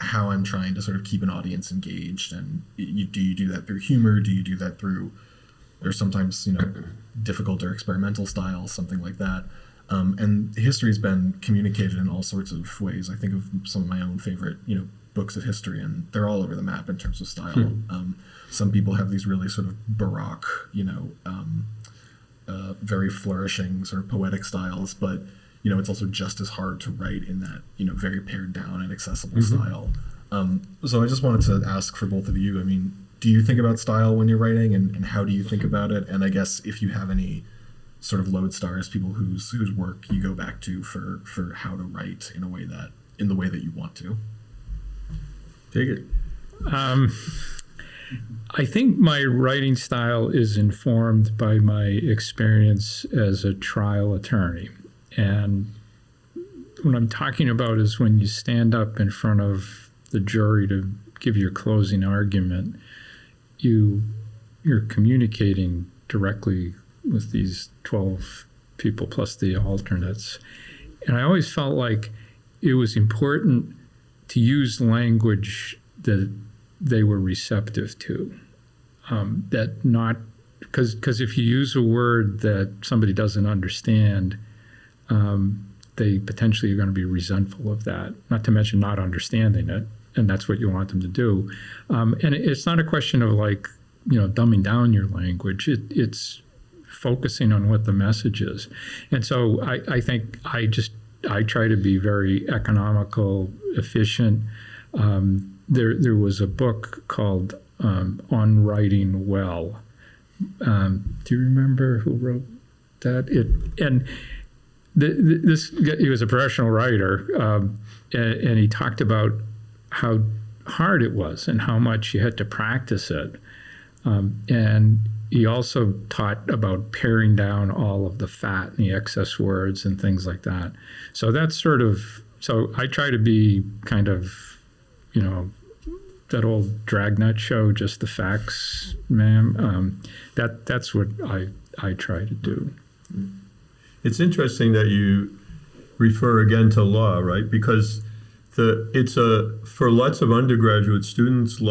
I'm trying to sort of keep an audience engaged. And do you do that through humor? Do you do that through, or sometimes, difficult or experimental styles, something like that? And history's been communicated in all sorts of ways. I think of some of my own favorite, books of history, and they're all over the map in terms of style. Some people have these really sort of baroque, very flourishing sort of poetic styles, but it's also just as hard to write in that very pared down and accessible style. So I just wanted to ask for both of you. I mean, do you think about style when you're writing, and how do you think about it? And I guess if you have any sort of lodestars, people whose work you go back to for how to write in the way that you want to. Take it. I think my writing style is informed by my experience as a trial attorney. And what I'm talking about is when you stand up in front of the jury to give your closing argument, you're communicating directly with these 12 people plus the alternates. And I always felt like it was important to use language that they were receptive to. Because if you use a word that somebody doesn't understand, they potentially are going to be resentful of that, not to mention not understanding it, and that's what you want them to do. And it's not a question of dumbing down your language. It's focusing on what the message is. And so I think I try to be very economical, efficient. There was a book called On Writing Well. Do you remember who wrote that? He was a professional writer, and he talked about how hard it was and how much you had to practice it. And he also taught about paring down all of the fat and the excess words and things like that. So that's so I try to be kind of, that old Dragnet show, just the facts, ma'am. That's what I try to do. It's interesting that you refer again to law, right? Because for lots of undergraduate students,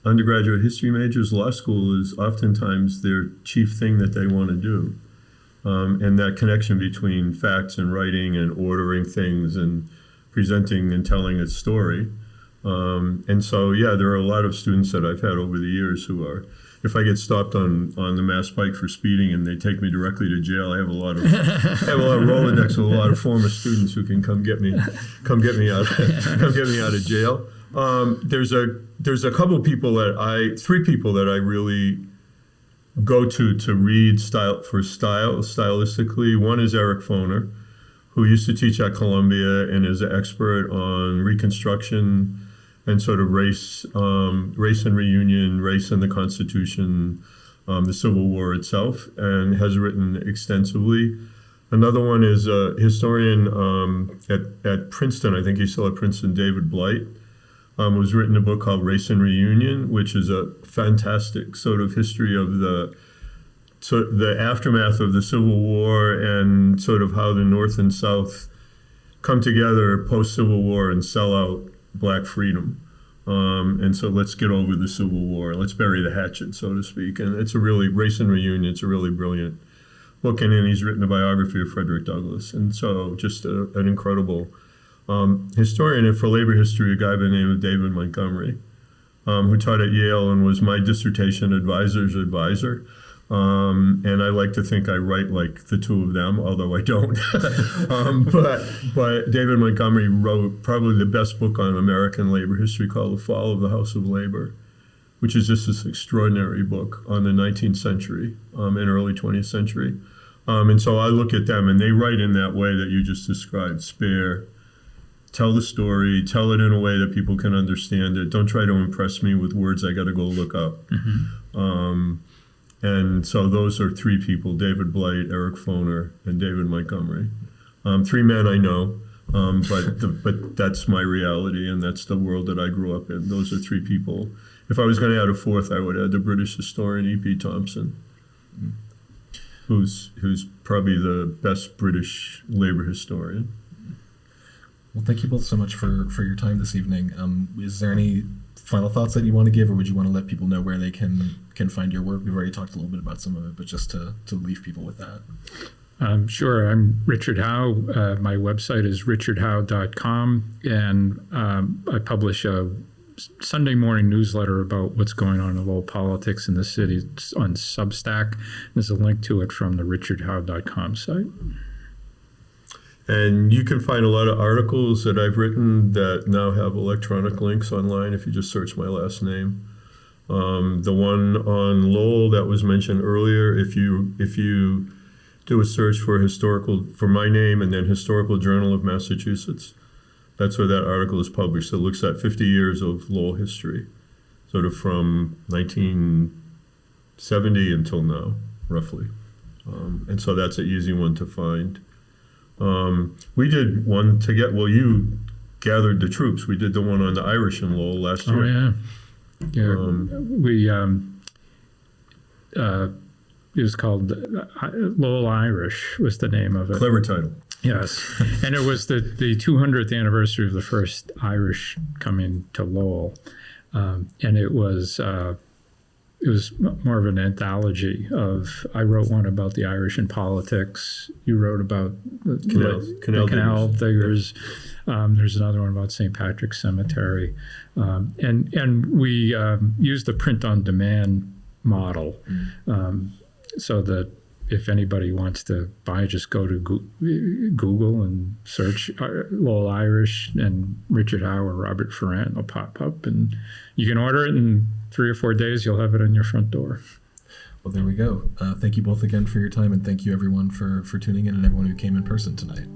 undergraduate history majors, law school is oftentimes their chief thing that they want to do. And that connection between facts and writing and ordering things and presenting and telling a story. And so, there are a lot of students that I've had over the years who are, if I get stopped on the Mass Pike for speeding and they take me directly to jail, I have a lot of Rolodex with a lot of former students who can come get me out of jail. There's a couple people three people that I really go to read stylistically. One is Eric Foner, who used to teach at Columbia and is an expert on Reconstruction and sort of race and reunion, race and the Constitution, the Civil War itself, and has written extensively. Another one is a historian at Princeton, I think he's still at Princeton, David Blight, who's written a book called Race and Reunion, which is a fantastic sort of history of the sort of the aftermath of the Civil War and sort of how the North and South come together post-Civil War and sell out Black freedom. And so let's get over the Civil War. Let's bury the hatchet, so to speak. And it's a really, Race and Reunion, it's a really brilliant book. And then he's written a biography of Frederick Douglass. And so just an incredible historian. And for labor history, a guy by the name of David Montgomery, who taught at Yale and was my dissertation advisor's advisor. And I like to think I write like the two of them, although I don't. But David Montgomery wrote probably the best book on American labor history called The Fall of the House of Labor, which is just this extraordinary book on the 19th century and early 20th century. And so I look at them and they write in that way that you just described, spare, tell the story, tell it in a way that people can understand it. Don't try to impress me with words I got to go look up. And so those are three people, David Blight, Eric Foner, and David Montgomery. Three men I know, but that's my reality, and that's the world that I grew up in. Those are three people. If I was going to add a fourth, I would add the British historian E.P. Thompson, who's probably the best British labor historian. Well, thank you both so much for your time this evening. Is there any final thoughts that you want to give, or would you want to let people know where they can find your work? We've already talked a little bit about some of it, but just to leave people with that. Sure. I'm Richard Howe. My website is richardhowe.com, and I publish a Sunday morning newsletter about what's going on in Lowell politics in the city. It's on Substack. There's a link to it from the richardhowe.com site. And you can find a lot of articles that I've written that now have electronic links online if you just search my last name. The one on Lowell that was mentioned earlier, if you do a search for my name and then Historical Journal of Massachusetts, that's where that article is published. It looks at 50 years of Lowell history, sort of from 1970 until now, roughly. And so that's an easy one to find. We did one you gathered the troops. We did the one on the Irish in Lowell last year. Oh, yeah. Yeah, we it was called Lowell Irish was the name of it. Clever title. Yes, and it was the 200th anniversary of the first Irish coming to Lowell, and it was more of an anthology of. I wrote one about the Irish in politics. You wrote about the canal diggers. There's another one about St. Patrick's Cemetery, and we used the print-on-demand model, so that if anybody wants to buy, just go to Google and search Lowell Irish and Richard Howe or Robert Ferrant. It'll pop up, and you can order it in 3 or 4 days. You'll have it on your front door. Well, there we go. Thank you both again for your time, and thank you everyone for tuning in and everyone who came in person tonight.